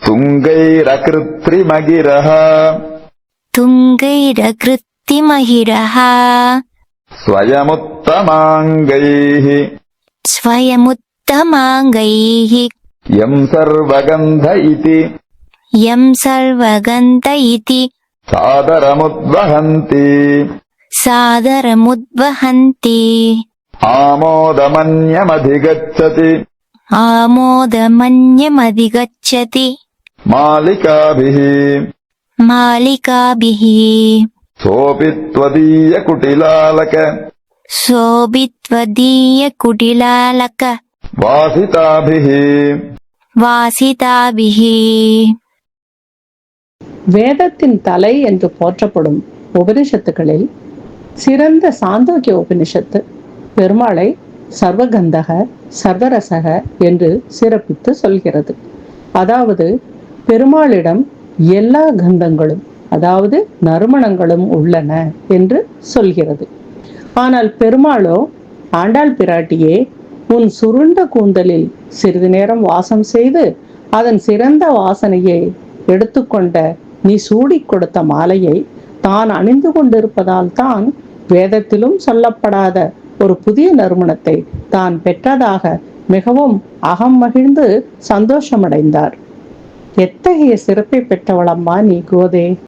துங்கைரகிருத்ரிமகிரஹ துங்கைரகிருத்திமகிரஹ ஸ்வயமுத்தமாங்கைः ஸ்வயமுத்தமாங்கைः யம் சர்வகந்த இதி சர்வகந்த இதி சாதரமுத்வஹந்தி சாதரமுத்வஹந்தி ஆமோதமன்யமதிகச்சதி ஆமோதமன்யமதிகச்சதி மாலிகாபிः மாலிகாபிः சோபி த்வதீயகுட்டிலாலக சோபித்வதீயகுட்டிலாலக வாசிதாபிः வாசிதாபிः. வேதத்தின் தலை என்று போற்றப்படும் உபனிஷத்துக்களில் சிறந்த சாந்தோக்கிய உபனிஷத்து பெருமாளை சர்வகந்தக சர்வரசக என்று சிறப்பித்து சொல்கிறது. அதாவது பெருமாளிடம் எல்லா கந்தங்களும் அதாவது நறுமணங்களும் உள்ளன என்று சொல்கிறது. ஆனால் பெருமாளோ ஆண்டாள் பிராட்டியே உன் சுருண்ட கூந்தலில் சிறிது நேரம் வாசம் செய்து அதன் சிறந்த வாசனையை எடுத்துக்கொண்ட நீ சூடி கொடுத்த மாலையை தான் அணிந்து கொண்டிருப்பதால் தான் வேதத்திலும் சொல்லப்படாத ஒரு புதிய நறுமணத்தை தான் பெற்றதாக மிகவும் அகம் மகிழ்ந்து சந்தோஷமடைந்தார். எத்தகைய சிறப்பை பெற்றவளம்மா நீ கோதே!